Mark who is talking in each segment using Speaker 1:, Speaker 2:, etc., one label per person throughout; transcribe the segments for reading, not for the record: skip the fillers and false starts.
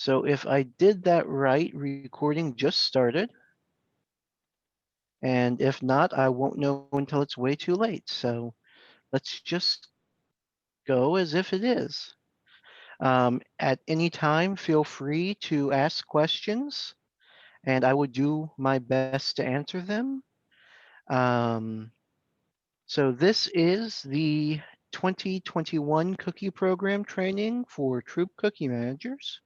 Speaker 1: So if I did that right, recording just started. And if not, I won't know until it's way too late. So let's just go as if it is. At any time, feel free to ask questions, and I will do my best to answer them. Um, so this is the 2021 Cookie Program training for Troop Cookie Managers.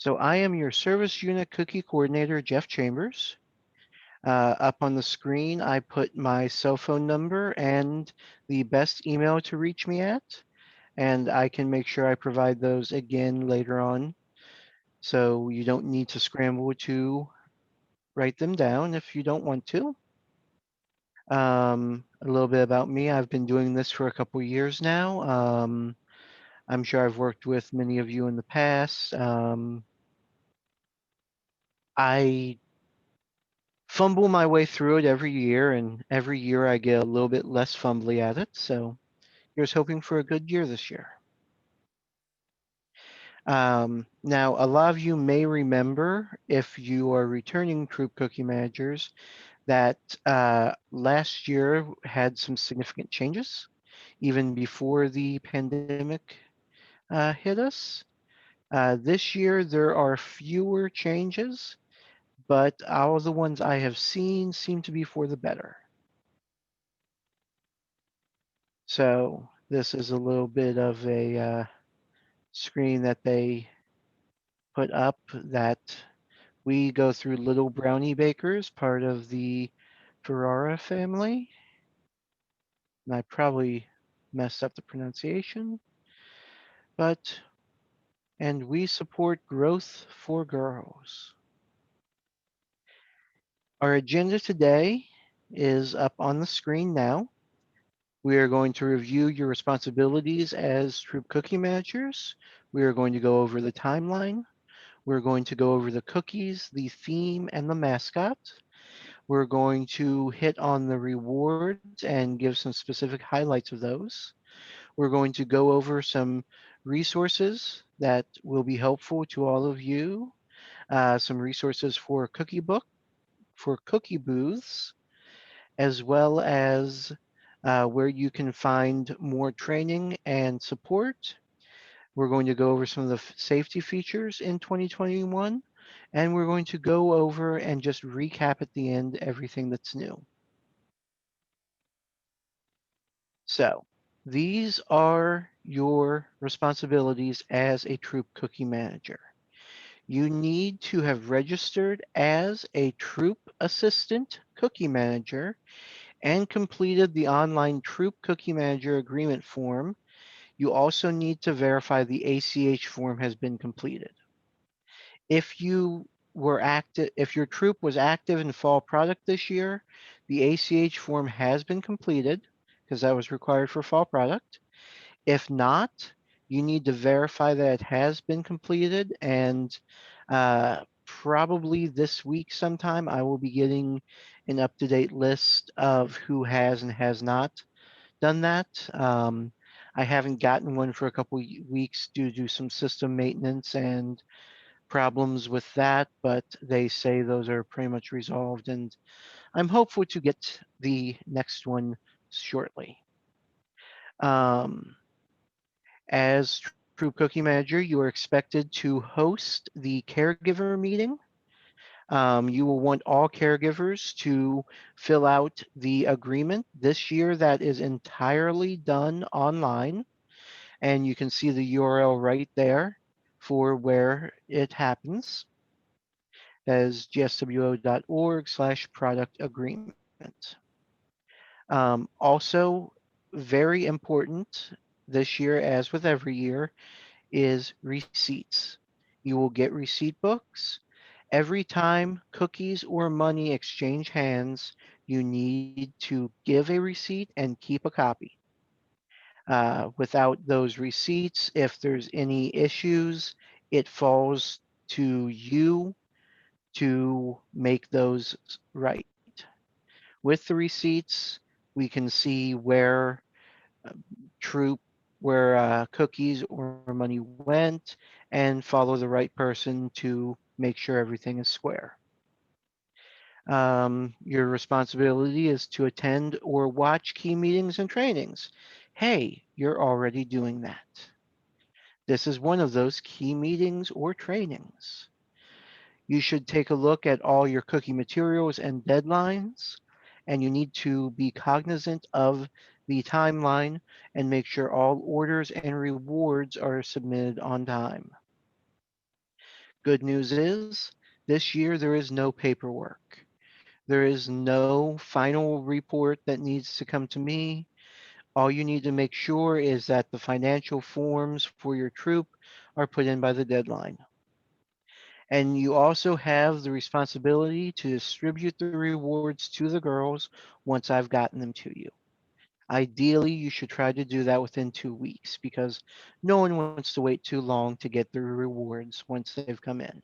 Speaker 1: So I am your Service Unit Cookie Coordinator, Jeff Chambers. Up on the screen, I put my cell phone number and the best email to reach me at, and I can make sure I provide those again later on. So you don't need to scramble to write them down if you don't want to. A little bit about me. I've been doing this for a couple years now. I'm sure I've worked with many of you in the past. I fumble my way through it every year, and every year I get a little bit less fumbly at it. So here's hoping for a good year this year. Now, a lot of you may remember, if you are returning Troop Cookie Managers, that last year had some significant changes, even before the pandemic hit us. This year, there are fewer changes, but all the ones I have seen seem to be for the better. So this is a little bit of a screen that they put up that we go through Little Brownie Bakers, part of the Ferrara family. And I probably messed up the pronunciation, but, and we support growth for girls. Our agenda today is up on the screen now. We are going to review your responsibilities as Troop Cookie Managers. We are going to go over the timeline. We're going to go over the cookies, the theme, and the mascot. We're going to hit on the rewards and give some specific highlights of those. We're going to go over some resources that will be helpful to all of you, some resources for cookie book, for cookie booths, as well as where you can find more training and support. We're going to go over some of the safety features in 2021, and we're going to go over and just recap at the end everything that's new. So these are your responsibilities as a Troop Cookie Manager. You need to have registered as a Troop Assistant Cookie Manager and completed the online Troop Cookie Manager agreement form. You also need to verify the ACH form has been completed. If you were active, if your troop was active in fall product this year, the ACH form has been completed because that was required for fall product. If not, you need to verify that it has been completed, and probably this week sometime I will be getting an up-to-date list of who has and has not done that. I haven't gotten one for a couple weeks due to some system maintenance and problems with that, but they say those are pretty much resolved, and I'm hopeful to get the next one shortly. Um, as True Cookie Manager, you are expected to host the caregiver meeting. You will want all caregivers to fill out the agreement. This year, that is entirely done online, and you can see the URL right there for where it happens as gswo.org/product agreement. Also, very important this year, as with every year, is receipts. You will get receipt books. Every time cookies or money exchange hands, you need to give a receipt and keep a copy. Without those receipts, if there's any issues, it falls to you to make those right. With the receipts, we can see where troop where cookies or money went, and follow the right person to make sure everything is square. Your responsibility is to attend or watch key meetings and trainings. Hey, you're already doing that. This is one of those key meetings or trainings. You should take a look at all your cookie materials and deadlines, and you need to be cognizant of the timeline and make sure all orders and rewards are submitted on time. Good news is, this year there is no paperwork. There is no final report that needs to come to me. All you need to make sure is that the financial forms for your troop are put in by the deadline. And you also have the responsibility to distribute the rewards to the girls once I've gotten them to you. Ideally, you should try to do that within 2 weeks because no one wants to wait too long to get their rewards once they've come in.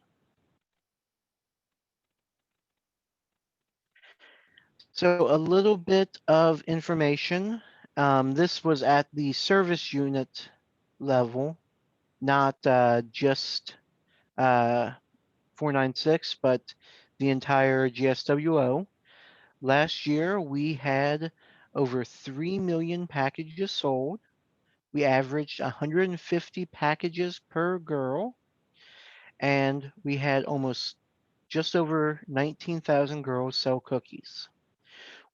Speaker 1: So, a little bit of information. This was at the service unit level, not just uh, 496, but the entire GSWO. Last year, we had over 3 million packages sold. We averaged 150 packages per girl, and we had almost just over 19,000 girls sell cookies.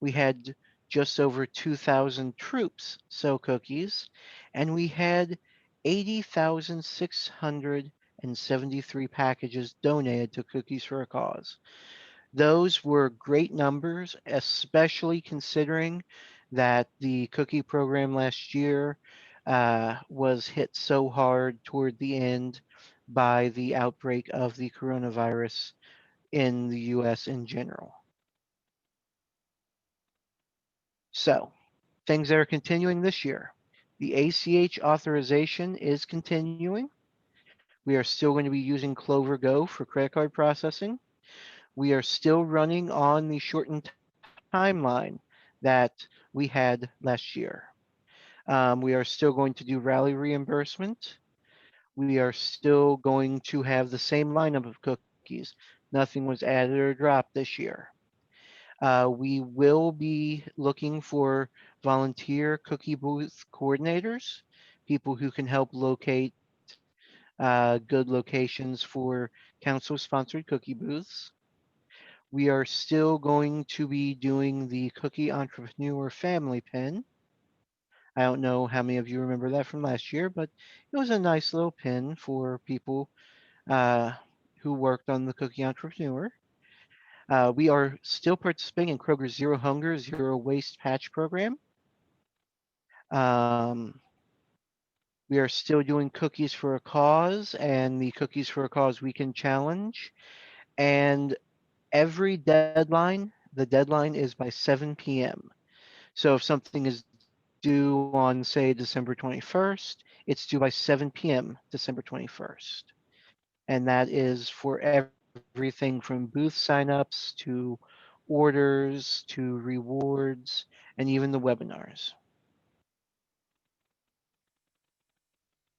Speaker 1: We had just over 2,000 troops sell cookies, and we had 80,673 packages donated to Cookies for a Cause. Those were great numbers, especially considering that the cookie program last year was hit so hard toward the end by the outbreak of the coronavirus in the US in general. So, things that are continuing this year. The ACH authorization is continuing. We are still going to be using Clover Go for credit card processing. We are still running on the shortened timeline that we had last year. We are still going to do rally reimbursement. We are still going to have the same lineup of cookies. Nothing was added or dropped this year. We will be looking for volunteer cookie booth coordinators, people who can help locate good locations for council sponsored cookie booths. We are still going to be doing the Cookie Entrepreneur Family Pin. I don't know how many of you remember that from last year, but it was a nice little pin for people uh, who worked on the Cookie Entrepreneur. We are still participating in Kroger's Zero Hunger, Zero Waste Patch program. Um, we are still doing Cookies for a Cause and the Cookies for a Cause Weekend Challenge. And every deadline, the deadline is by 7 p.m. So if something is due on, say, December 21st, it's due by 7 p.m. December 21st. And that is for everything from booth signups to orders to rewards and even the webinars.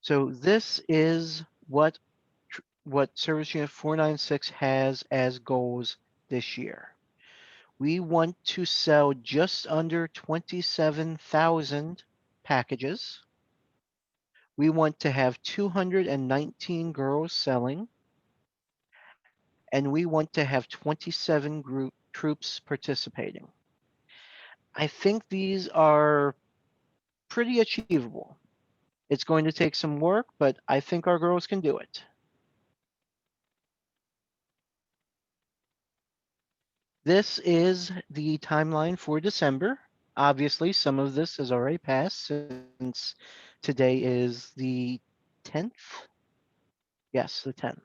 Speaker 1: So this is what Service Unit 496 has as goals this year. We want to sell just under 27,000 packages. We want to have 219 girls selling, and we want to have 27 group troops participating. I think these are pretty achievable. It's going to take some work, but I think our girls can do it. This is the timeline for December. Obviously, some of this has already passed since today is the 10th. Yes, the 10th.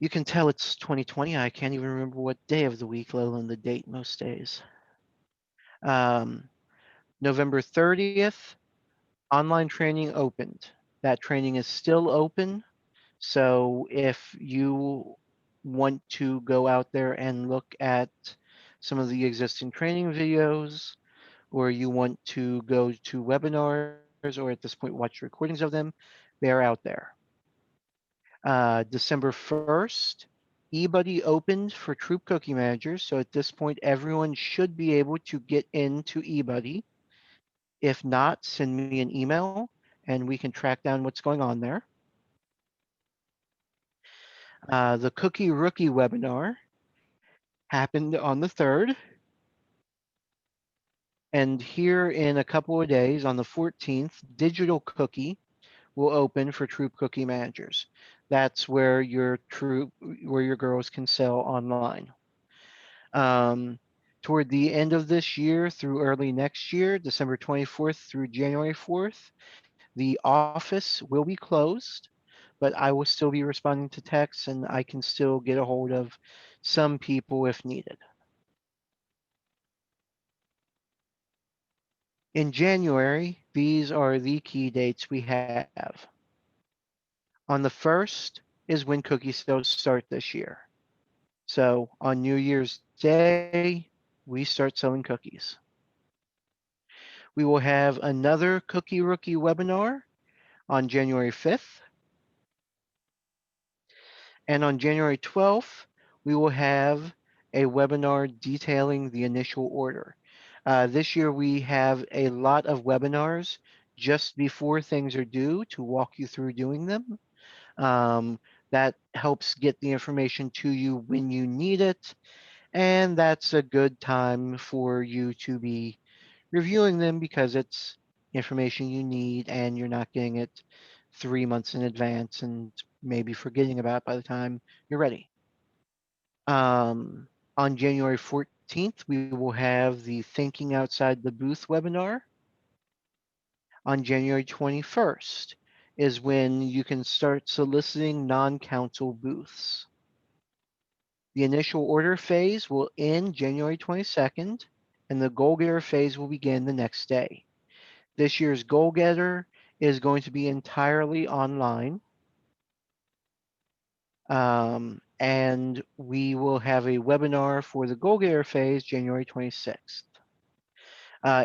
Speaker 1: You can tell it's 2020. I can't even remember what day of the week, let alone the date most days. Um, November 30th, online training opened. That training is still open. So if you want to go out there and look at some of the existing training videos or you want to go to webinars or at this point watch recordings of them, they're out there. December 1st, eBuddy opened for Troop Cookie Managers. So at this point, everyone should be able to get into eBuddy. If not, send me an email and we can track down what's going on there. The Cookie Rookie webinar happened on the 3rd. And here in a couple of days, on the 14th, Digital Cookie will open for Troop Cookie Managers. That's where your girls can sell online. Um, Toward the end of this year through early next year, December 24th through January 4th, the office will be closed, but I will still be responding to texts and I can still get a hold of some people if needed. In January, these are the key dates we have. On the 1st is when cookie sales start this year. So on New Year's Day, we start selling cookies. We will have another Cookie Rookie webinar on January 5th. And on January 12th, we will have a webinar detailing the initial order. This year, we have a lot of webinars just before things are due to walk you through doing them. Um, that helps get the information to you when you need it. And that's a good time for you to be reviewing them because it's information you need and you're not getting it 3 months in advance and maybe forgetting about it by the time you're ready. On January 14th, we will have the Thinking Outside the Booth webinar. On January 21st is when you can start soliciting non-council booths. The initial order phase will end January 22nd, and the goal getter phase will begin the next day. This year's goal getter is going to be entirely online, and we will have a webinar for the goal getter phase January 26th.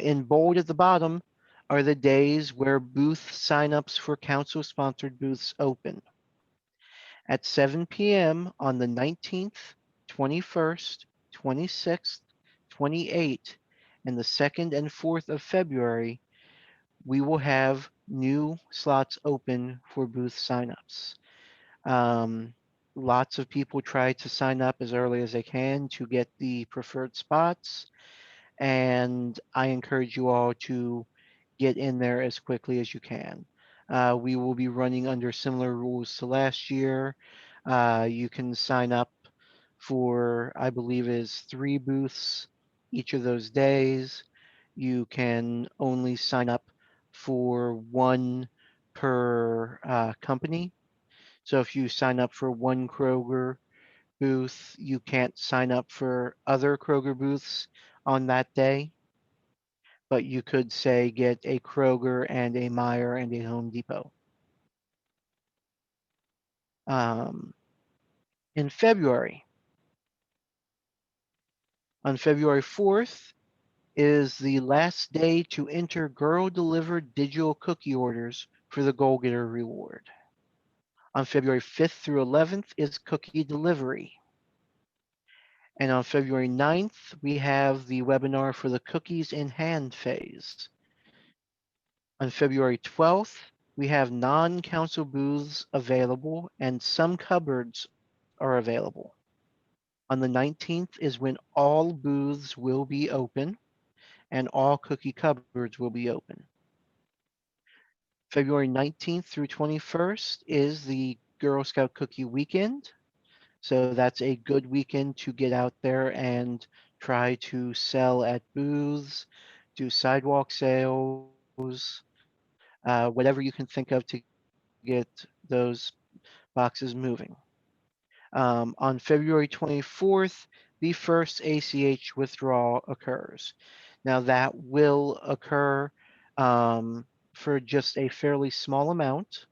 Speaker 1: In bold at the bottom are the days where booth signups for council-sponsored booths open. At 7 p.m. on the 19th, 21st, 26th, 28th, and the 2nd and 4th of February, we will have new slots open for booth signups. Um, Lots of people try to sign up as early as they can to get the preferred spots, and I encourage you all to get in there as quickly as you can. We will be running under similar rules to last year. You can sign up for, I believe, is 3 booths each of those days. You can only sign up for one per company. So if you sign up for one Kroger booth, you can't sign up for other Kroger booths on that day, but you could say get a Kroger and a Meijer and a Home Depot. Um, in February, on February 4th, is the last day to enter girl delivered digital cookie orders for the Goal Getter reward. On February 5th through 11th is cookie delivery. And on February 9th, we have the webinar for the cookies in hand phase. On February 12th, we have non-council booths available and some cupboards are available. On the 19th is when all booths will be open and all cookie cupboards will be open. February 19th through 21st is the Girl Scout Cookie Weekend. So that's a good weekend to get out there and try to sell at booths, do sidewalk sales, whatever you can think of to get those boxes moving. On February 24th, the first ACH withdrawal occurs. Now that will occur for just a fairly small amount,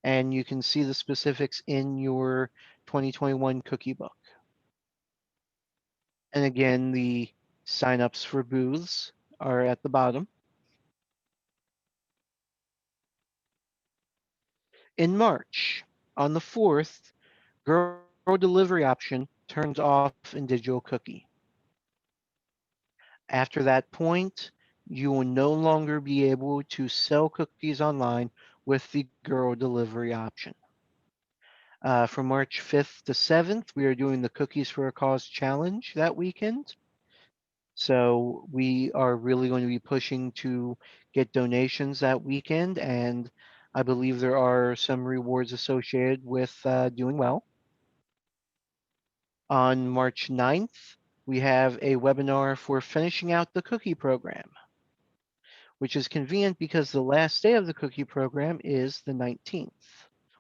Speaker 1: and you can see the specifics in your 2021 cookie book. And again, the signups for booths are at the bottom. In March, on the 4th, Girl Delivery option turns off in Digital Cookie. After that point, you will no longer be able to sell cookies online with the Girl Delivery option. From March 5th to 7th, we are doing the Cookies for a Cause challenge that weekend. So we are really going to be pushing to get donations that weekend, and I believe there are some rewards associated with doing well. On March 9th, we have a webinar for finishing out the cookie program, which is convenient because the last day of the cookie program is the 19th,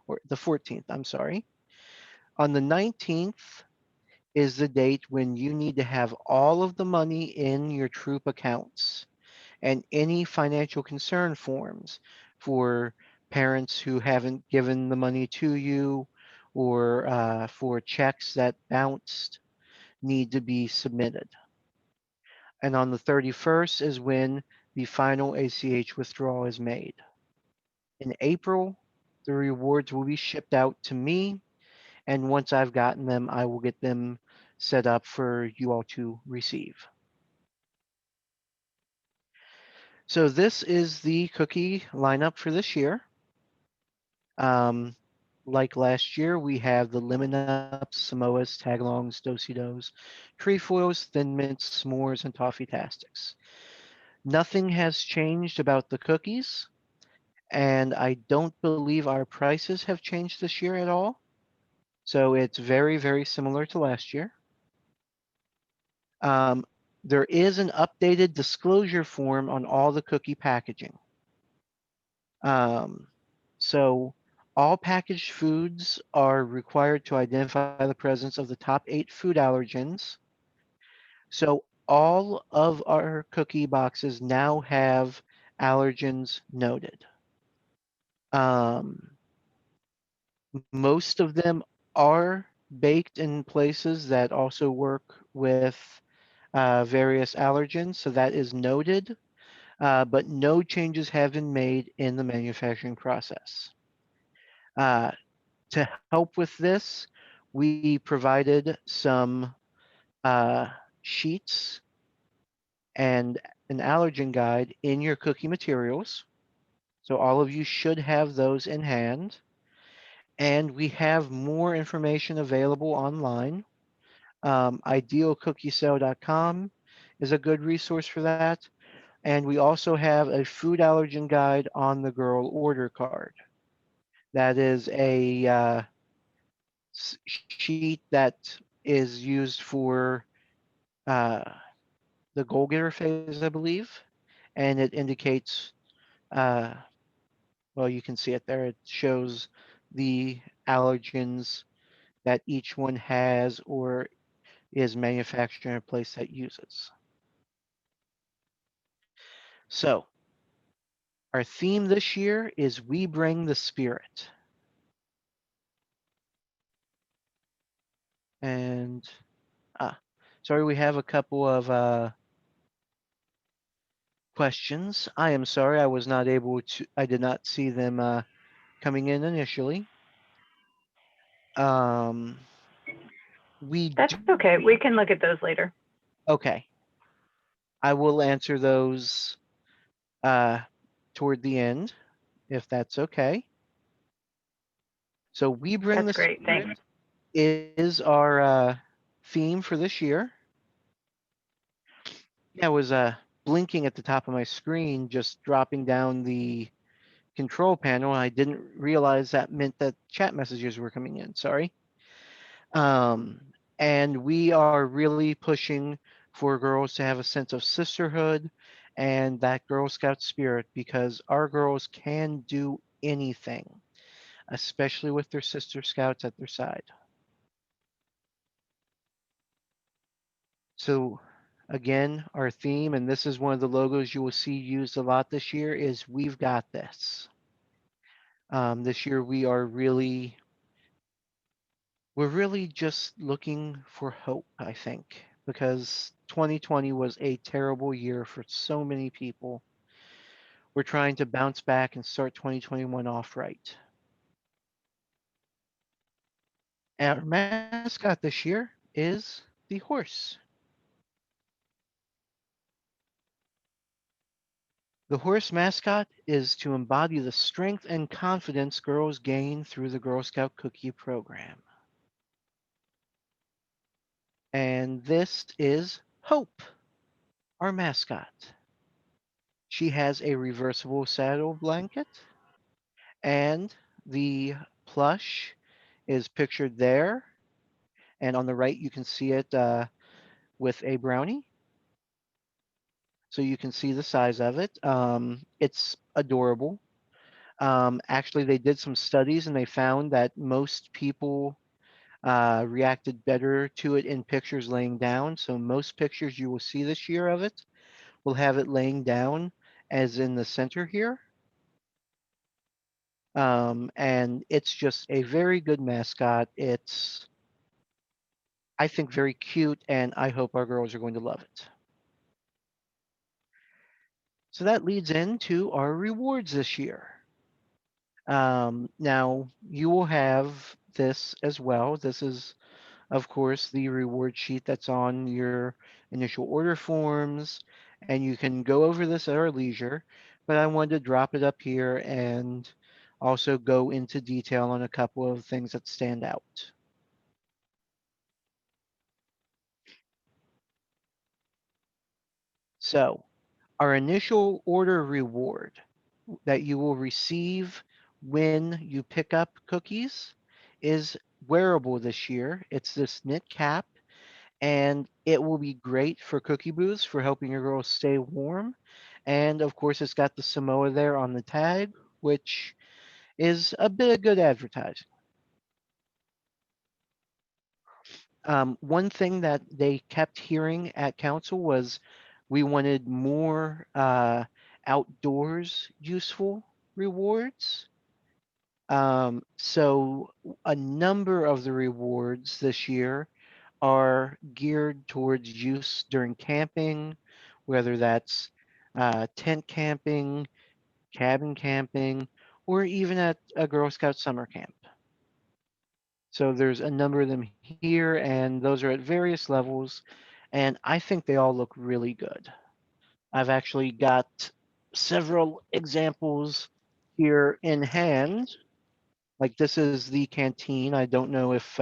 Speaker 1: or the 14th, I'm sorry. On the 19th is the date when you need to have all of the money in your troop accounts and any financial concern forms for parents who haven't given the money to you or for checks that bounced need to be submitted. And on the 31st is when the final ACH withdrawal is made. In April, the rewards will be shipped out to me, and once I've gotten them, I will get them set up for you all to receive. So this is the cookie lineup for this year. Um, like last year, we have the Lemon Ups, Samoas, Tagalongs, Dosidos, Trefoils, Thin Mints, S'mores, and Toffee Tastics. Nothing has changed about the cookies, and I don't believe our prices have changed this year at all. So it's very, very similar to last year. Um, there is an updated disclosure form on all the cookie packaging. Um, so all packaged foods are required to identify the presence of the top 8 food allergens. So all of our cookie boxes now have allergens noted. Um, most of them are baked in places that also work with various allergens, so that is noted, but no changes have been made in the manufacturing process. Uh, to help with this, we provided some uh, sheets and an allergen guide in your cookie materials. So all of you should have those in hand. And we have more information available online. Idealcookiesale.com is a good resource for that. And we also have a food allergen guide on the girl order card. That is a sheet that is used for uh, the goal getter phase, I believe, and it indicates, uh, well, you can see it there. It shows the allergens that each one has or is manufactured in a place that uses. So, our theme this year is We Bring the Spirit. And, ah, sorry, we have a couple of questions. I am sorry I was not able to, I did not see them coming in initially. Um, we
Speaker 2: That's
Speaker 1: do,
Speaker 2: okay. We can look at those later.
Speaker 1: okay, I will answer those uh, toward the end, if that's okay. So, We Bring
Speaker 2: That's
Speaker 1: the
Speaker 2: great.
Speaker 1: Spirit
Speaker 2: Thanks.
Speaker 1: is our theme for this year. Yeah, I was blinking at the top of my screen, just dropping down the control panel. I didn't realize that meant that chat messages were coming in. Sorry. Um, and we are really pushing for girls to have a sense of sisterhood and that Girl Scout spirit because our girls can do anything, especially with their sister scouts at their side. So, again, our theme, and this is one of the logos you will see used a lot this year, is We've Got This. This year, we're really just looking for hope, I think. because 2020 was a terrible year for so many people. We're trying to bounce back and start 2021 off right. Our mascot this year is the horse. The horse mascot is to embody the strength and confidence girls gain through the Girl Scout Cookie program. And this is Hope, our mascot. She has a reversible saddle blanket, and the plush is pictured there. And on the right, you can see it with a brownie. So you can see the size of it. It's adorable. Actually, they did some studies and they found that most people reacted better to it in pictures laying down. So most pictures you will see this year of it will have it laying down, as in the center here. And it's just a very good mascot. It's, I think, very cute, and I hope our girls are going to love it. So that leads into our rewards this year. Now, you will have this as well. This is, of course, the reward sheet that's on your initial order forms, and you can go over this at our leisure, but I wanted to drop it up here and also go into detail on a couple of things that stand out. So, our initial order reward that you will receive when you pick up cookies is wearable this year. It's this knit cap, and it will be great for cookie booths for helping your girls stay warm. And of course, it's got the Samoa there on the tag, which is a bit of good advertising. One thing that they kept hearing at council was we wanted more outdoors useful rewards. So a number of the rewards this year are geared towards use during camping, whether that's tent camping, cabin camping, or even at a Girl Scout summer camp. So there's a number of them here, and those are at various levels, and I think they all look really good. I've actually got several examples here in hand. Like this is the canteen. I don't know if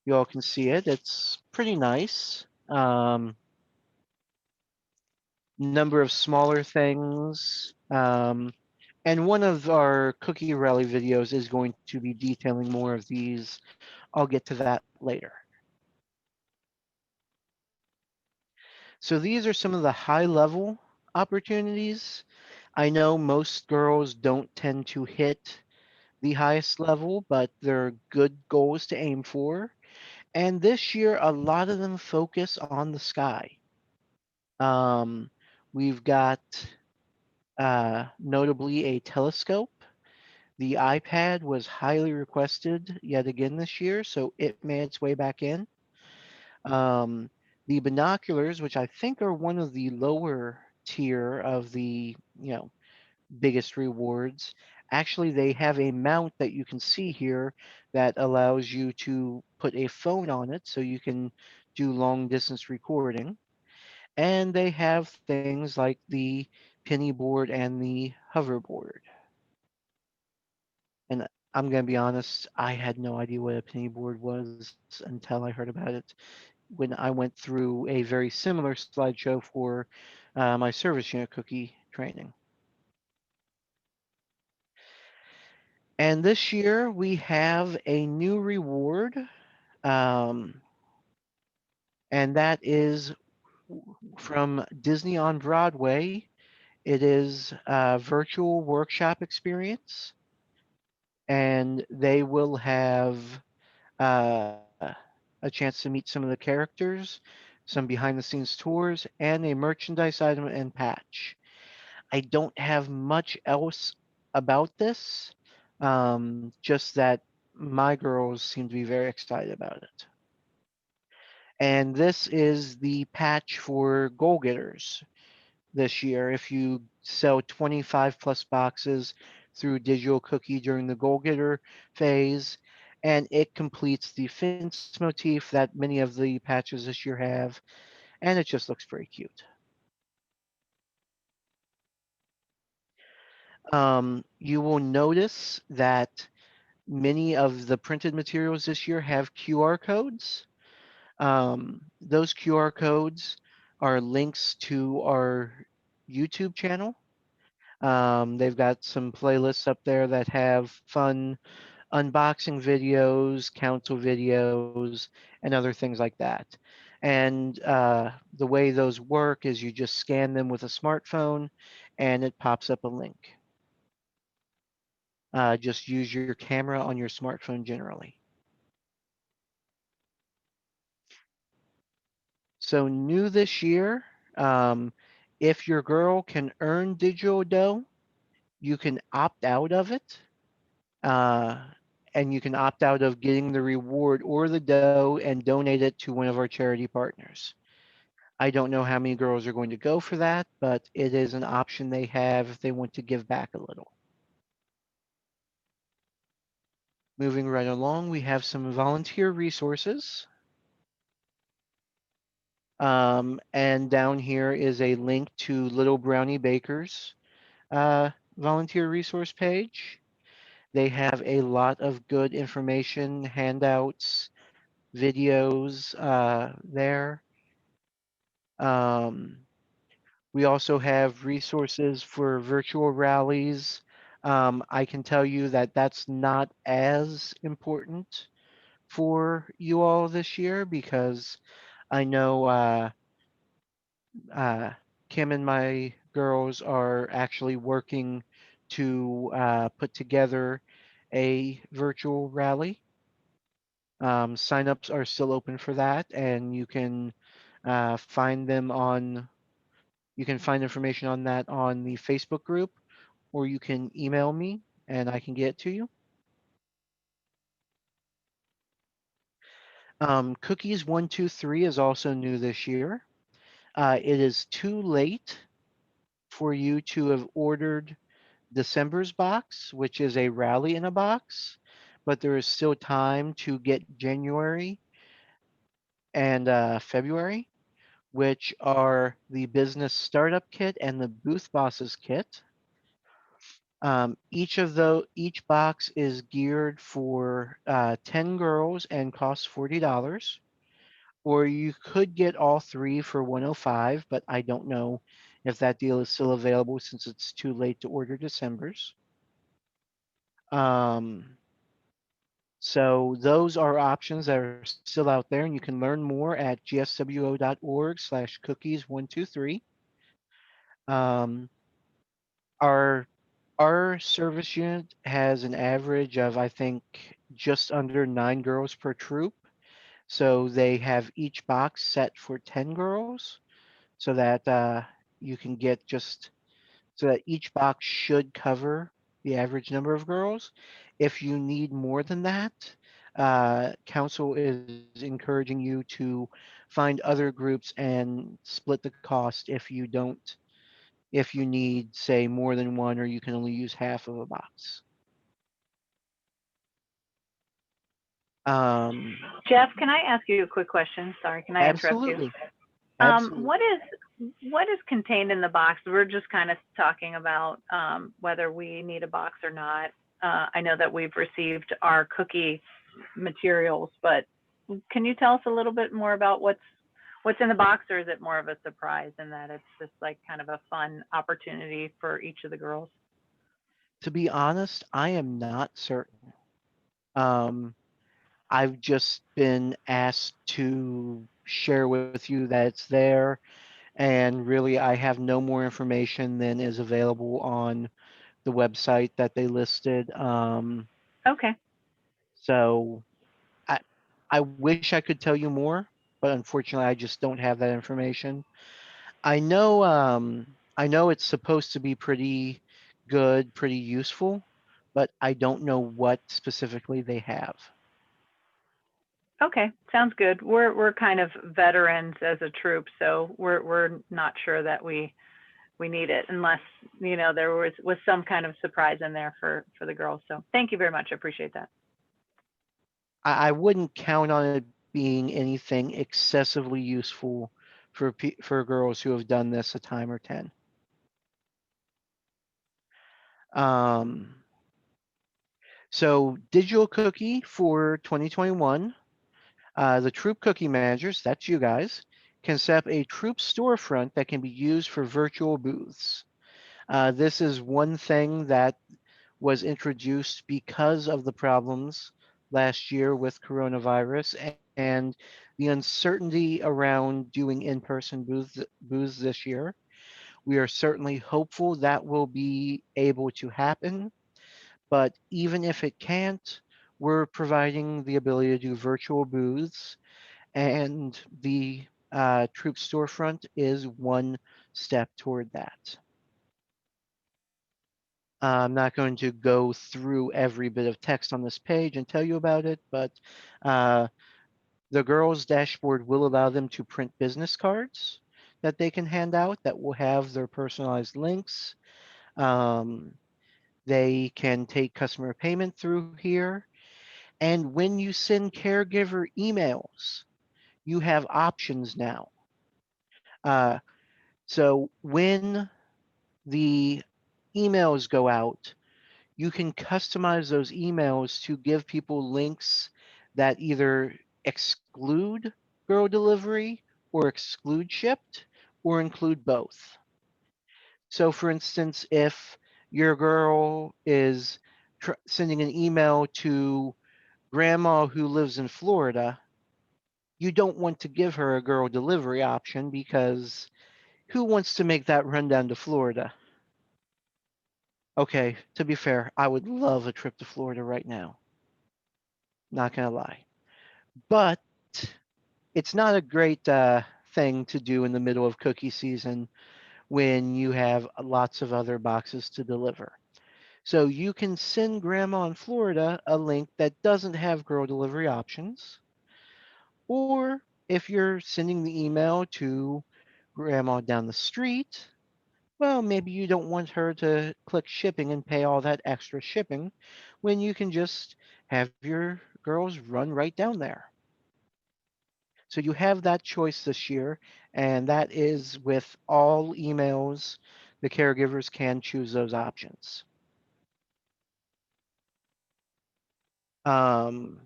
Speaker 1: you all can see it. It's pretty nice. Number of smaller things. And one of our cookie rally videos is going to be detailing more of these. I'll get to that later. So these are some of the high level opportunities. I know most girls don't tend to hit the highest level, but they're good goals to aim for. And this year, a lot of them focus on the sky. Um, we've got notably a telescope. The iPad was highly requested yet again this year, so it made its way back in. Um, the binoculars, which I think are one of the lower tier of the biggest rewards, actually they have a mount that you can see here that allows you to put a phone on it, so you can do long distance recording. And they have things like the penny board and the hoverboard. And I'm going to be honest, I had no idea what a penny board was until I heard about it when I went through a very similar slideshow for my service unit cookie training. And this year we have a new reward, um, and that is from Disney on Broadway. It is a virtual workshop experience, and they will have uh, a chance to meet some of the characters, some behind the scenes tours, and a merchandise item and patch. I don't have much else about this, just that my girls seem to be very excited about it. And this is the patch for goal getters this year. If you sell 25 plus boxes through Digital Cookie during the goal getter phase, and it completes the fence motif that many of the patches this year have, and it just looks very cute. You will notice that many of the printed materials this year have QR codes. Those QR codes are links to our YouTube channel. They've got some playlists up there that have fun unboxing videos, council videos, and other things like that. And the way those work is you just scan them with a smartphone and it pops up a link. Just use your camera on your smartphone generally. So, new this year, um, if your girl can earn digital dough, you can opt out of it. Uh, and you can opt out of getting the reward or the dough and donate it to one of our charity partners. I don't know how many girls are going to go for that, but it is an option they have if they want to give back a little. Moving right along, we have some volunteer resources. And down here is a link to Little Brownie Baker's volunteer resource page. They have a lot of good information, handouts, videos there. Um, we also have resources for virtual rallies. I can tell you that that's not as important for you all this year because I know uh, Kim and my girls are actually working to put together a virtual rally. Signups are still open for that, and find them on. You can find information on that on the Facebook group, or you can email me and I can get it to you. Cookies 123 is also new this year. It is too late for you to have ordered December's box, which is a rally in a box, but there is still time to get January and February, which are the business startup kit and the booth bosses kit. Each box is geared for 10 girls and costs $40. Or you could get all three for 105, but I don't know if that deal is still available since it's too late to order December's. Um, so those are options that are still out there, and you can learn more at gswo.org/cookies123. Um, our our service unit has an average of, I think, just under 9 girls per troop. So they have each box set for 10 girls so that you can get just so that each box should cover the average number of girls. If you need more than that, council is encouraging you to find other groups and split the cost if you need, say, more than one or you can only use half of a box. Um,
Speaker 2: Jeff, can I ask you a quick question? Sorry, can I interrupt you?
Speaker 1: absolutely. Absolutely.
Speaker 2: What is contained in the box? We're just kind of talking about whether we need a box or not. I know that we've received our cookie materials, but can you tell us a little bit more about what's in the box, or is it more of a surprise in that it's just like kind of a fun opportunity for each of the girls?
Speaker 1: To be honest, I am not certain. Um, I've just been asked to share with you that it's there, and really I have no more information than is available on the website that they listed.
Speaker 2: Okay.
Speaker 1: So I I wish I could tell you more, but unfortunately I just don't have that information. I know it's supposed to be pretty good, pretty useful, but I don't know what specifically they have.
Speaker 2: Okay, sounds good. We're kind of veterans as a troop, so we're not sure that we need it unless, there was some kind of surprise in there for the girls. So thank you very much. I appreciate that.
Speaker 1: I wouldn't count on it being anything excessively useful for girls who have done this a time or 10. Um, so digital cookie for 2021, the Troop Cookie Managers, that's you guys, can set up a Troop storefront that can be used for virtual booths. This is one thing that was introduced because of the problems last year with coronavirus and the uncertainty around doing in-person booths this year. We are certainly hopeful that will be able to happen, but even if it can't, we're providing the ability to do virtual booths, and the Troop storefront is one step toward that. I'm not going to go through every bit of text on this page and tell you about it, but uh, the girls' dashboard will allow them to print business cards that they can hand out that will have their personalized links. Um, they can take customer payment through here. And when you send caregiver emails, you have options now. Uh, so when the emails go out, you can customize those emails to give people links that either exclude girl delivery or exclude shipped or include both. So, for instance, if your girl is sending an email to grandma who lives in Florida, you don't want to give her a girl delivery option because who wants to make that run down to Florida? Okay, to be fair, I would love a trip to Florida right now. Not gonna lie. But it's not a great thing to do in the middle of cookie season when you have lots of other boxes to deliver. So you can send grandma in Florida a link that doesn't have girl delivery options. Or if you're sending the email to grandma down the street, well, maybe you don't want her to click shipping and pay all that extra shipping when you can just have your girls run right down there. So you have that choice this year, and that is with all emails, the caregivers can choose those options. Um,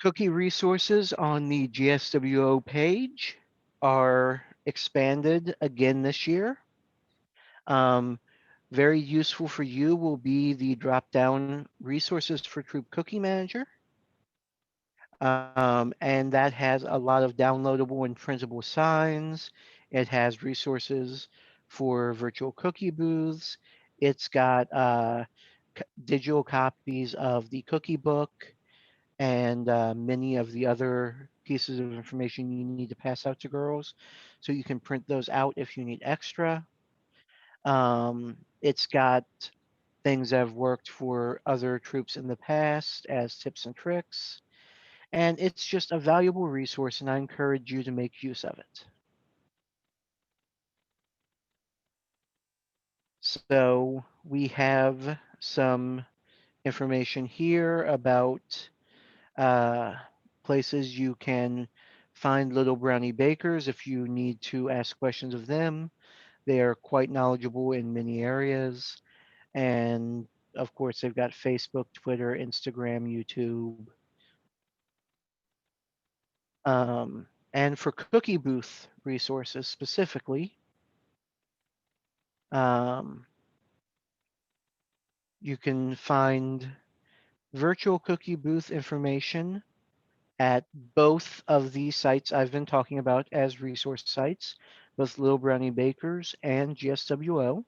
Speaker 1: Cookie resources on the GSWO page are expanded again this year. Um, Very useful for you will be the drop down resources for Troop Cookie Manager. And that has a lot of downloadable and printable signs. It has resources for virtual cookie booths. It's got digital copies of the cookie book and many of the other pieces of information you need to pass out to girls. So you can print those out if you need extra. It's got things that have worked for other troops in the past as tips and tricks. And it's just a valuable resource, and I encourage you to make use of it. So we have some information here about uh, places you can find little brownie bakers if you need to ask questions of them. They are quite knowledgeable in many areas. And of course, they've got Facebook, Twitter, Instagram, YouTube. And for cookie booth resources specifically, um, you can find virtual cookie booth information at both of these sites I've been talking about as resource sites, both Little Brownie Bakers and GSWO.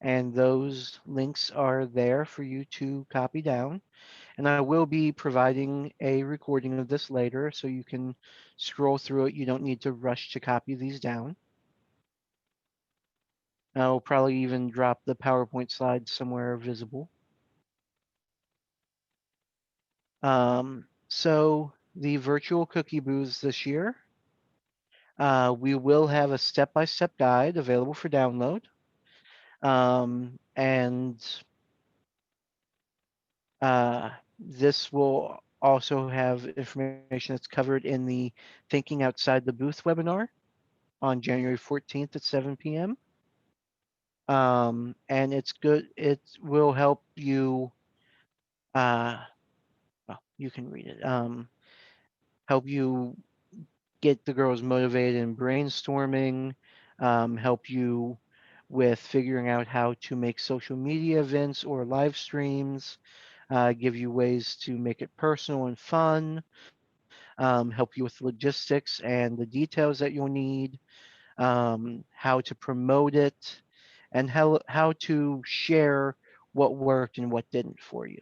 Speaker 1: And those links are there for you to copy down. And I will be providing a recording of this later so you can scroll through it. You don't need to rush to copy these down. I'll probably even drop the PowerPoint slides somewhere visible. So the virtual cookie booths this year, we will have a step-by-step guide available for download. And this will also have information that's covered in the Thinking Outside the Booth webinar on January 14th at 7 p.m. And it's good. It will help you. Uh, well, you can read it. Help you get the girls motivated in brainstorming. Help you with figuring out how to make social media events or live streams. Give you ways to make it personal and fun. Help you with logistics and the details that you'll need. How to promote it, and how to share what worked and what didn't for you.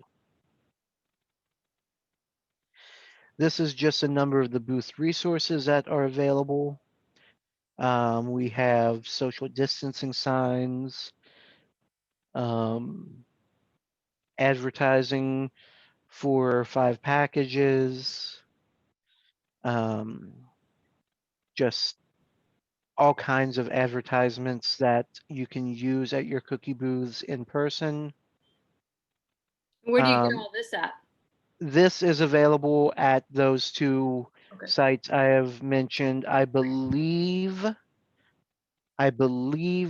Speaker 1: This is just a number of the booth resources that are available. We have social distancing signs, um, advertising for 5 packages, um, just all kinds of advertisements that you can use at your cookie booths in person.
Speaker 3: Where do you get
Speaker 1: Um,
Speaker 3: all this at?
Speaker 1: this is available at those two
Speaker 3: Okay.
Speaker 1: sites I have mentioned. I believe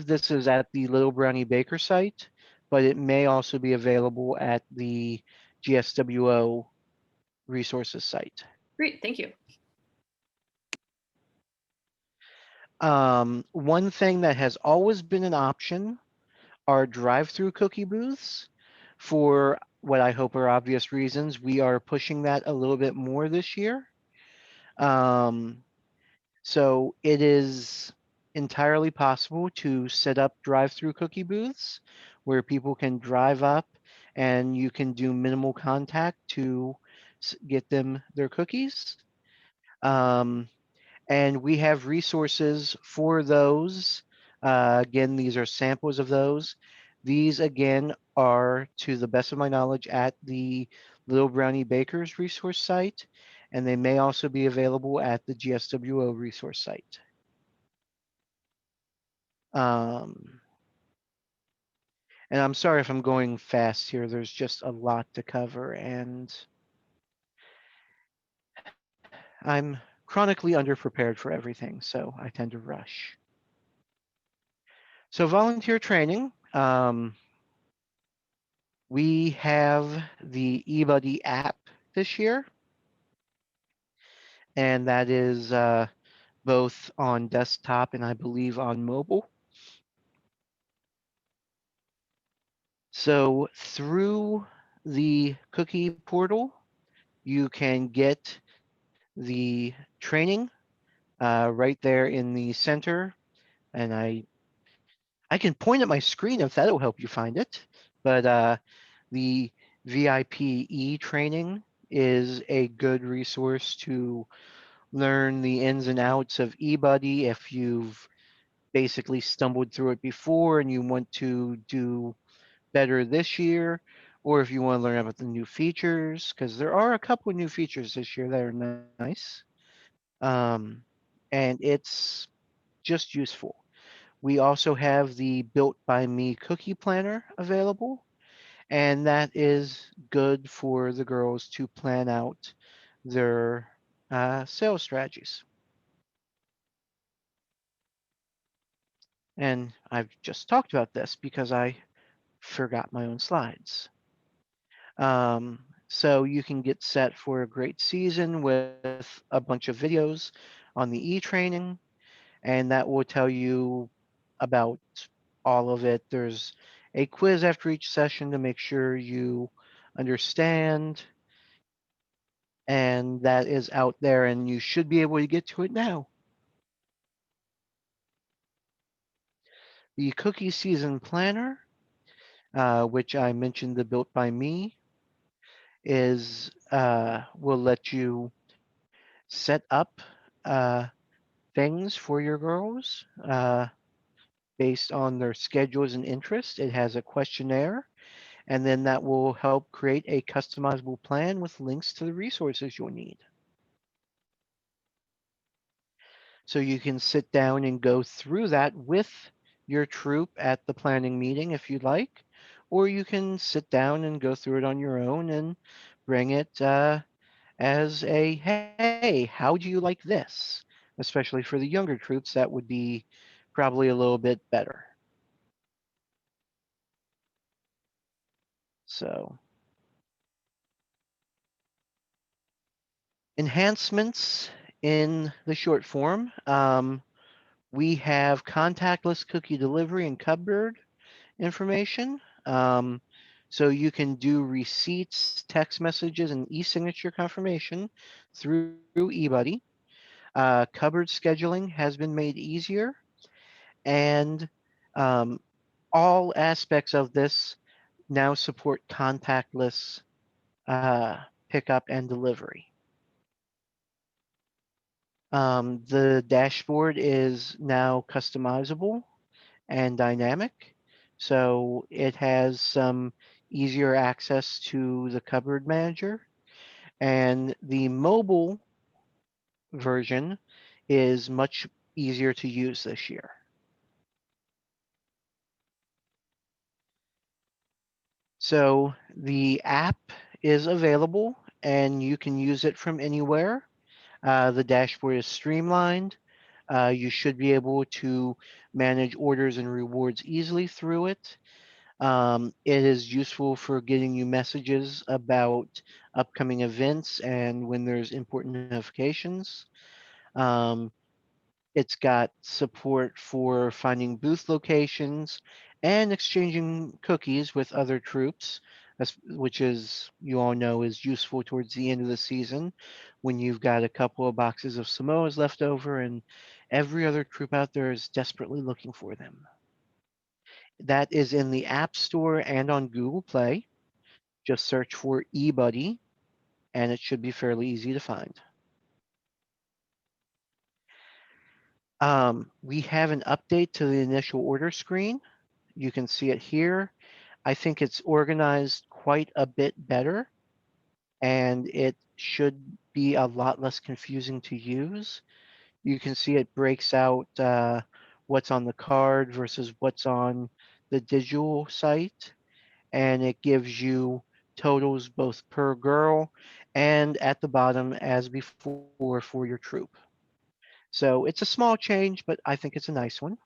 Speaker 1: this is at the Little Brownie Baker site, but it may also be available at the GSWO resources site.
Speaker 3: Great, thank you.
Speaker 1: One thing that has always been an option are drive-through cookie booths. For what I hope are obvious reasons, we are pushing that a little bit more this year. Um, So it is entirely possible to set up drive-through cookie booths where people can drive up and you can do minimal contact to get them their cookies. Um, and we have resources for those. Again, these are samples of those. These, again, are, to the best of my knowledge, at the Little Brownie Bakers resource site, and they may also be available at the GSWO resource site. Um, and I'm sorry if I'm going fast here. There's just a lot to cover, and I'm chronically underprepared for everything, so I tend to rush. So volunteer training. We have the eBuddy app this year, and that is both on desktop and I believe on mobile. So through the cookie portal, you can get the training right there in the center, and I can point at my screen if that'll help you find it. But the VIPE training is a good resource to learn the ins and outs of eBuddy if you've basically stumbled through it before and you want to do better this year, or if you want to learn about the new features, because there are a couple of new features this year that are nice. Um, and it's just useful. We also have the Built by Me cookie planner available, and that is good for the girls to plan out their sales strategies. And I've just talked about this because I forgot my own slides. So you can get set for a great season with a bunch of videos on the e-training, and that will tell you about all of it. There's a quiz after each session to make sure you understand, and that is out there, and you should be able to get to it now. The cookie season planner, which I mentioned, the Built by Me, is will let you set up uh, things for your girls based on their schedules and interests. It has a questionnaire, and then that will help create a customizable plan with links to the resources you'll need. So you can sit down and go through that with your troop at the planning meeting if you'd like, or you can sit down and go through it on your own and bring it as a hey, how do you like this? Especially for the younger troops, that would be probably a little bit better. So, enhancements in the short form. We have contactless cookie delivery and cupboard information. So you can do receipts, text messages, and e-signature confirmation through eBuddy. Cupboard scheduling has been made easier, and um, all aspects of this now support contactless pickup and delivery. The dashboard is now customizable and dynamic, so it has some easier access to the cupboard manager. And the mobile version is much easier to use this year. So the app is available and you can use it from anywhere. The dashboard is streamlined. You should be able to manage orders and rewards easily through it. It is useful for getting you messages about upcoming events and when there's important notifications. Um, it's got support for finding booth locations and exchanging cookies with other troops, which is, you all know, is useful towards the end of the season when you've got a couple of boxes of Samoas left over and every other troop out there is desperately looking for them. That is in the App Store and on Google Play. Just search for eBuddy and it should be fairly easy to find. We have an update to the initial order screen. You can see it here. I think it's organized quite a bit better and it should be a lot less confusing to use. You can see it breaks out what's on the card versus what's on the digital site, and it gives you totals both per girl and at the bottom as before for your troop. So it's a small change, but I think it's a nice one.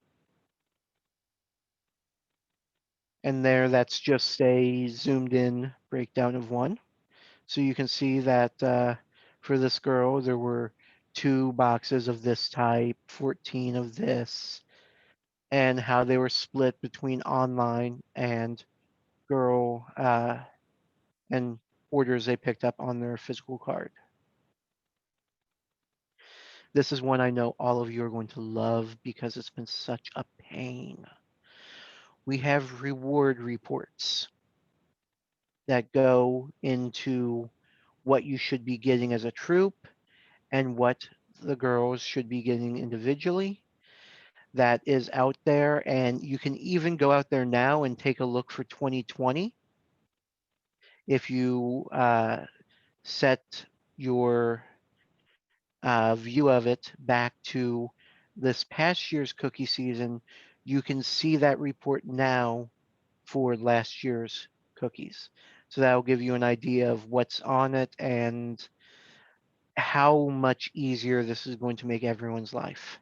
Speaker 1: And there, that's just a zoomed in breakdown of one. So you can see that for this girl, there were 2 boxes of this type, 14 of this, and how they were split between online and girl and orders they picked up on their physical card. This is one I know all of you are going to love because it's been such a pain. We have reward reports that go into what you should be getting as a troop and what the girls should be getting individually. That is out there, and you can even go out there now and take a look for 2020 if you set your view of it back to this past year's cookie season. You can see that report now for last year's cookies. So that will give you an idea of what's on it and how much easier this is going to make everyone's life.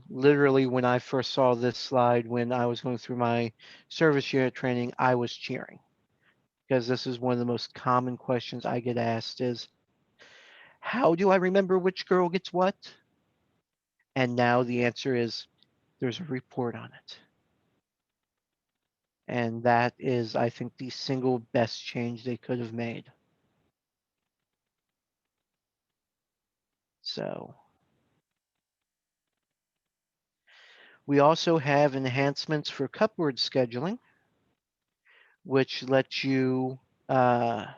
Speaker 1: Literally, when I first saw this slide, when I was going through my service unit training, I was cheering because this is one of the most common questions I get asked is, how do I remember which girl gets what? And now the answer is there's a report on it. And that is, I think, the single best change they could have made. So we also have enhancements for cupboard scheduling, which lets you, well,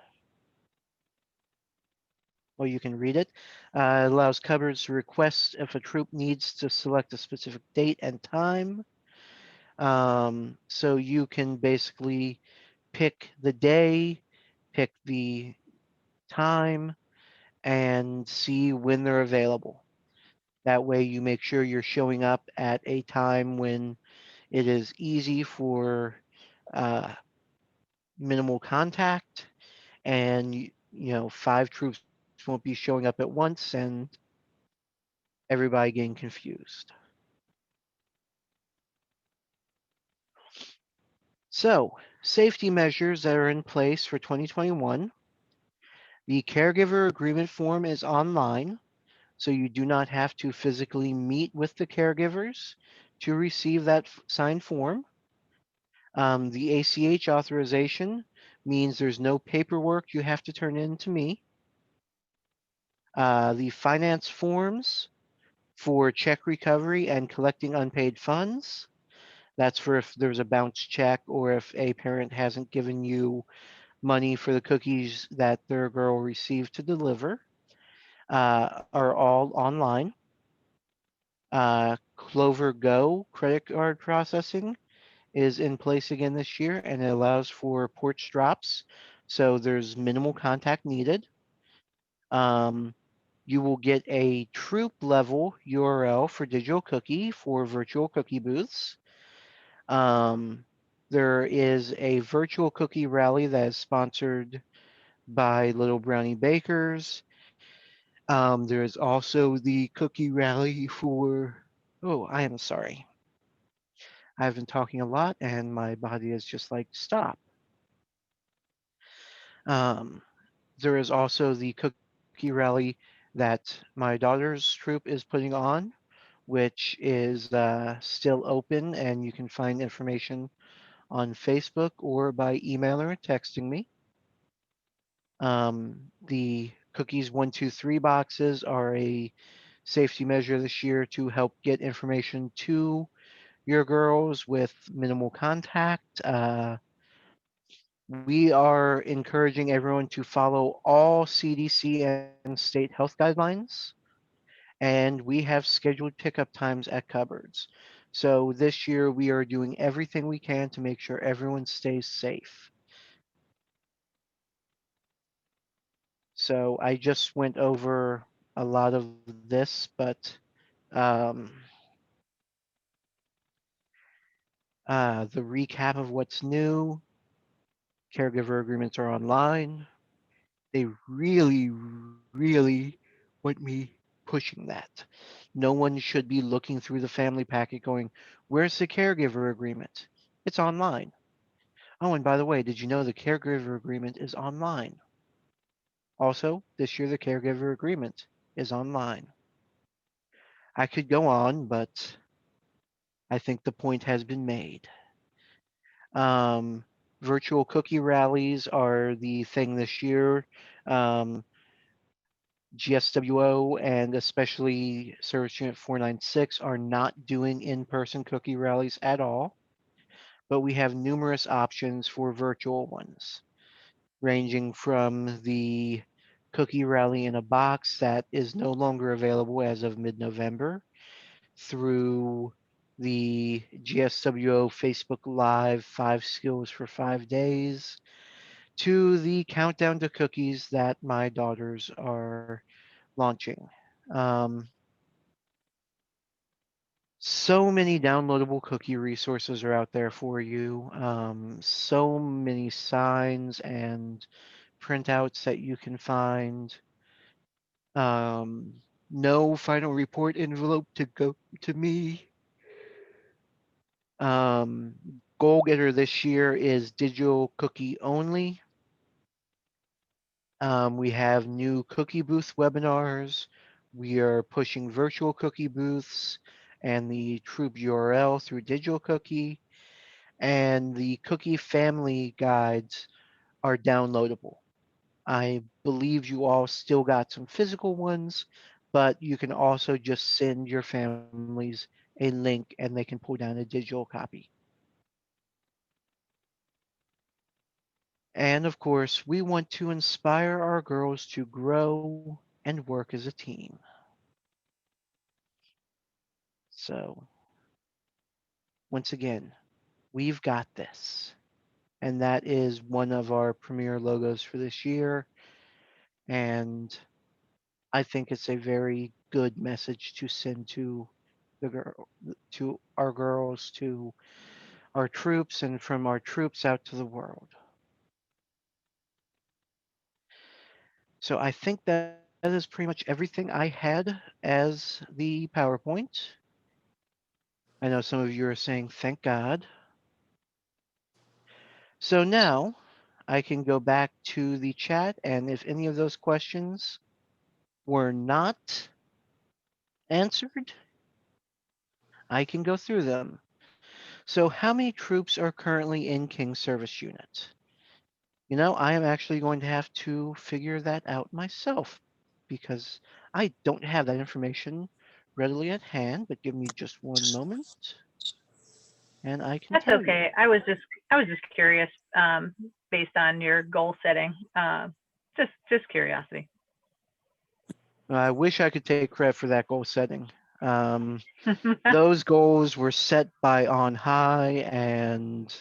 Speaker 1: you can read it. It allows cupboards to request if a troop needs to select a specific date and time. So you can basically pick the day, pick the time, and see when they're available. That way, you make sure you're showing up at a time when it is easy for uh, minimal contact, and five troops won't be showing up at once, and everybody getting confused. So, safety measures that are in place for 2021. The caregiver agreement form is online, so you do not have to physically meet with the caregivers to receive that signed form. The ACH authorization means there's no paperwork you have to turn in to me. The finance forms for check recovery and collecting unpaid funds. That's for if there's a bounce check or if a parent hasn't given you money for the cookies that their girl received to deliver, are all online. Clover Go credit card processing is in place again this year, and it allows for porch drops, so there's minimal contact needed. Um, you will get a troop level URL for digital cookie for virtual cookie booths. Um, there is a virtual cookie rally that is sponsored by Little Brownie Bakers. There is also the cookie rally for. Oh, I am sorry. I've been talking a lot, and my body is just like, stop. Um, there is also the cookie rally that my daughter's troop is putting on, which is still open, and you can find information on Facebook or by email or texting me. The cookies 123 boxes are a safety measure this year to help get information to your girls with minimal contact. We are encouraging everyone to follow all CDC and state health guidelines, and we have scheduled pickup times at cupboards. So this year we are doing everything we can to make sure everyone stays safe. So I just went over a lot of this, but um, the recap of what's new: caregiver agreements are online. They really, really want me pushing that. No one should be looking through the family packet going, where's the caregiver agreement? It's online. Oh, and by the way, did you know the caregiver agreement is online? Also, this year the caregiver agreement is online. I could go on, but I think the point has been made. Um, Virtual cookie rallies are the thing this year. Um, GSWO and especially Service Unit 496 are not doing in-person cookie rallies at all, but we have numerous options for virtual ones, ranging from the cookie rally in a box that is no longer available as of mid-November through the GSWO Facebook Live 5 skills for 5 days to the countdown to cookies that my daughters are launching. Um, so many downloadable cookie resources are out there for you. So many signs and printouts that you can find. Um, no final report envelope to go to me. Um, Goal getter this year is digital cookie only. We have new cookie booth webinars. We are pushing virtual cookie booths and the Troop URL through digital cookie. And the cookie family guides are downloadable. I believe you all still got some physical ones, but you can also just send your families a link and they can pull down a digital copy. And of course, we want to inspire our girls to grow and work as a team. So, once again, We've got this. And that is one of our premier logos for this year. And I think it's a very good message to send to the girl, to our girls, to our troops, and from our troops out to the world. So I think that is pretty much everything I had as the PowerPoint. I know some of you are saying, thank God. So now I can go back to the chat, and if any of those questions were not answered, I can go through them. So, how many troops are currently in King's Service Unit? I am actually going to have to figure that out myself because I don't have that information readily at hand, but give me just one moment and I can
Speaker 2: That's
Speaker 1: tell you.
Speaker 2: okay. I was just curious, based on your goal setting. Just curiosity.
Speaker 1: I wish I could take credit for that goal setting. Um, those goals were set by on high, and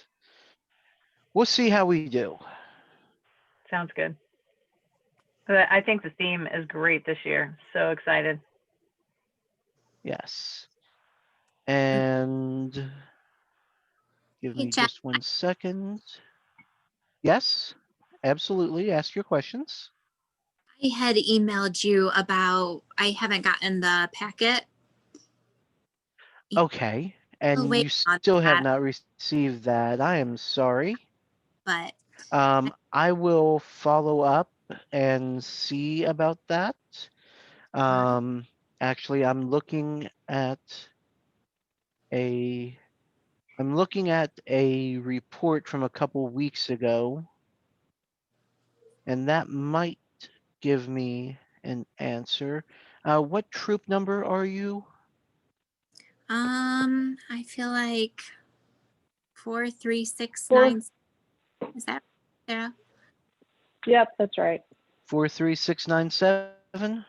Speaker 1: we'll see how we do.
Speaker 2: Sounds good. But I think the theme is great this year. So excited.
Speaker 1: Yes. And give
Speaker 4: Hey,
Speaker 1: me
Speaker 4: Jeff,
Speaker 1: just 1 second. Yes, absolutely. Ask your questions.
Speaker 4: I had emailed you about, I haven't gotten the packet.
Speaker 1: Okay. And
Speaker 4: Wait
Speaker 1: you
Speaker 4: on
Speaker 1: still have
Speaker 4: that,
Speaker 1: not received that. I am sorry.
Speaker 4: but
Speaker 1: I will follow up and see about that.
Speaker 4: uh,
Speaker 1: Um, actually, a I'm looking at a report from a couple weeks ago, and that might give me an answer. What troop number are you?
Speaker 4: I feel like
Speaker 5: 4.
Speaker 4: 43696. Is that Sarah?
Speaker 5: Yep, that's right.
Speaker 1: 43697?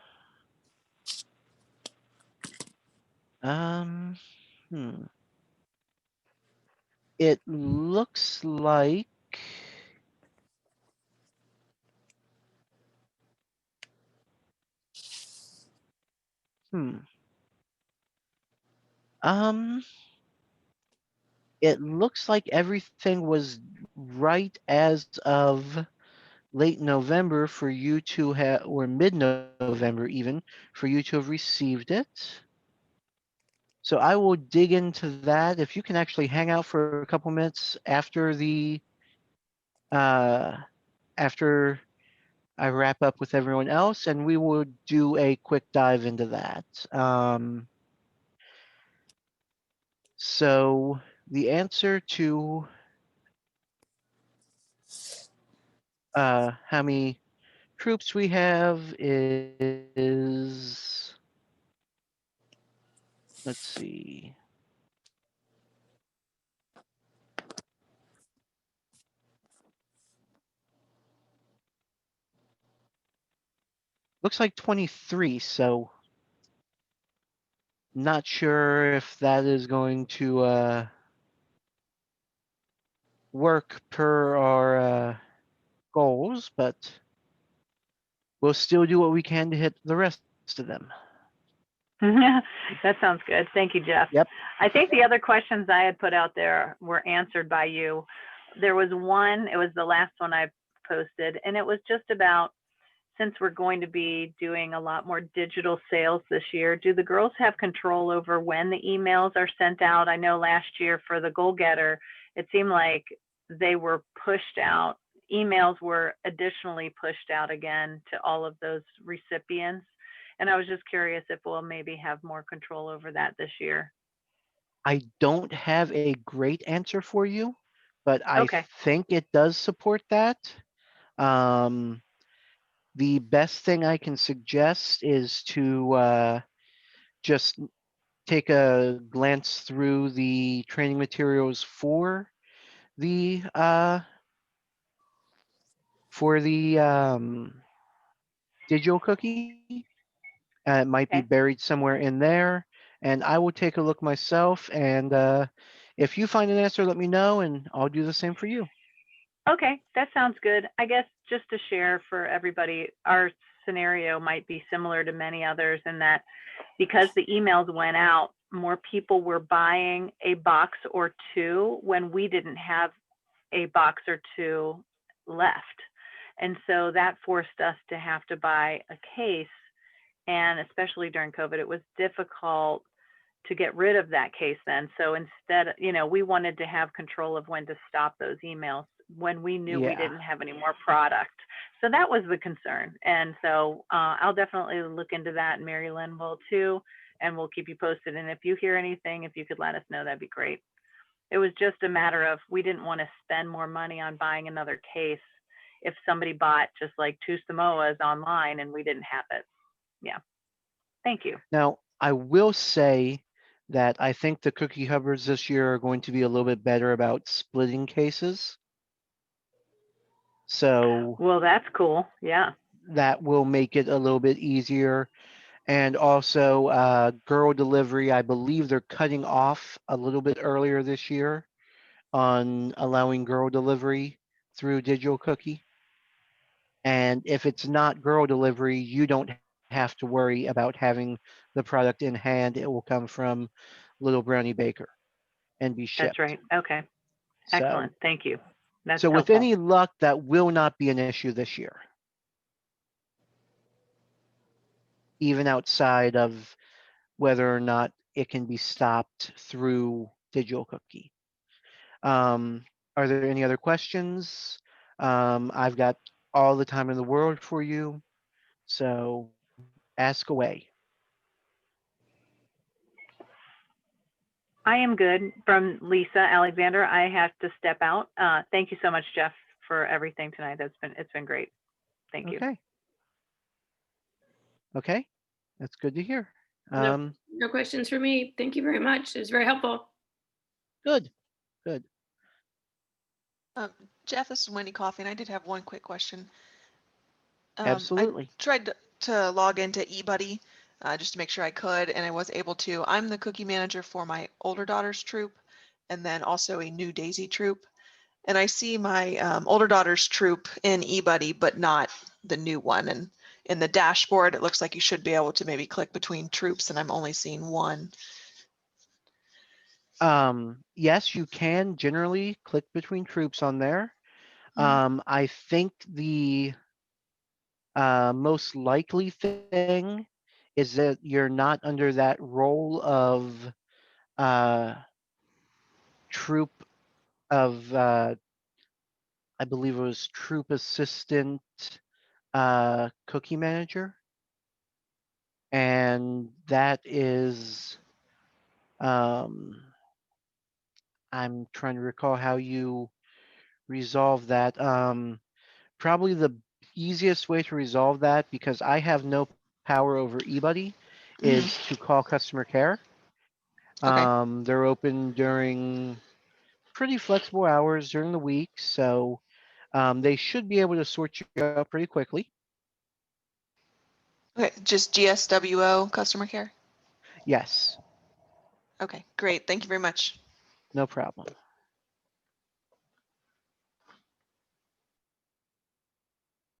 Speaker 1: Um, hmm. It looks like hmm. Um, it looks like everything was right as of late November for you to have, or mid-November even, for you to have received it. So I will dig into that. If you can actually hang out for a couple minutes uh, after I wrap up with everyone else, and we will do a quick dive into that. So the answer to how many troops we have is, let's see, looks like 23. So not sure if that is going to work per our goals, but we'll still do what we can to hit the rest of them.
Speaker 2: That sounds good. Thank you, Jeff.
Speaker 1: Yep.
Speaker 2: I think the other questions I had put out there were answered by you. There was one, it was the last one I posted, and it was just about, since we're going to be doing a lot more digital sales this year, do the girls have control over when the emails are sent out? I know last year for the goal getter, it seemed like they were pushed out. Emails were additionally pushed out again to all of those recipients. And I was just curious if we'll maybe have more control over that this year.
Speaker 1: I don't have a great answer for you, but I
Speaker 2: Okay.
Speaker 1: think it does support that. Um, the best thing I can suggest is to just take a glance through the training materials the uh, for the digital cookie. It might be
Speaker 2: Okay.
Speaker 1: buried somewhere in there, and I will take a look myself. And if you find an answer, let me know, and I'll do the same for you.
Speaker 2: Okay, that sounds good. I guess just to share for everybody, our scenario might be similar to many others in that because the emails went out, more people were buying a box or two when we didn't have a box or two left. And so that forced us to have to buy a case. And especially during COVID, it was difficult to get rid of that case then. So instead, we wanted to have control of when to stop those emails when we knew we
Speaker 1: Yeah.
Speaker 2: didn't have any more product. So that was the concern. And so I'll definitely look into that, and Mary Lynn will too, and we'll keep you posted. And if you hear anything, if you could let us know, that'd be great. It was just a matter of we didn't want to spend more money on buying another case if somebody bought just like 2 Samoas online and we didn't have it. Yeah. Thank you.
Speaker 1: Now, I will say that I think the cookie hubbards this year are going to be a little bit better about splitting cases. So
Speaker 2: Well, that's cool. Yeah.
Speaker 1: that will make it a little bit easier. And also, girl delivery, I believe they're cutting off a little bit earlier this year on allowing girl delivery through Digital Cookie. And if it's not girl delivery, you don't have to worry about having the product in hand. It will come from Little Brownie Baker and be
Speaker 2: That's
Speaker 1: shipped.
Speaker 2: right. Okay.
Speaker 1: So,
Speaker 2: Excellent. Thank you. That's
Speaker 1: so with
Speaker 2: helpful.
Speaker 1: any luck, that will not be an issue this year, even outside of whether or not it can be stopped through Digital Cookie. Are there any other questions? I've got all the time in the world for you, so ask away.
Speaker 2: I am good. From Lisa Alexander, I have to step out. Thank you so much, Jeff, for everything tonight. It's been great. Thank you.
Speaker 1: Okay. Okay, that's good to hear.
Speaker 3: No questions for me. Thank you very much. It was very helpful.
Speaker 1: Good, good.
Speaker 6: Jeff, this is Wendy Coffey, and I did have one quick question.
Speaker 1: Absolutely.
Speaker 6: I tried to log into eBuddy just to make sure I could, and I was able to. I'm the cookie manager for my older daughter's troop, and then also a new Daisy troop. And I see my older daughter's troop in eBuddy, but not the new one. And in the dashboard, it looks like you should be able to maybe click between troops, and I'm only seeing one.
Speaker 1: Yes, you can generally click between troops on there. I think the most likely thing is that you're not under that role of troop of I believe it was troop assistant cookie manager, and that is I'm trying to recall how you resolve that. Probably the easiest way to resolve that, because I have no power over eBuddy, is to call customer care.
Speaker 6: Okay.
Speaker 1: They're open during pretty flexible hours during the week, so they should be able to sort you out pretty quickly.
Speaker 6: Okay, just GSWO customer care?
Speaker 1: Yes,
Speaker 6: Okay, great. Thank you very much.
Speaker 1: no problem.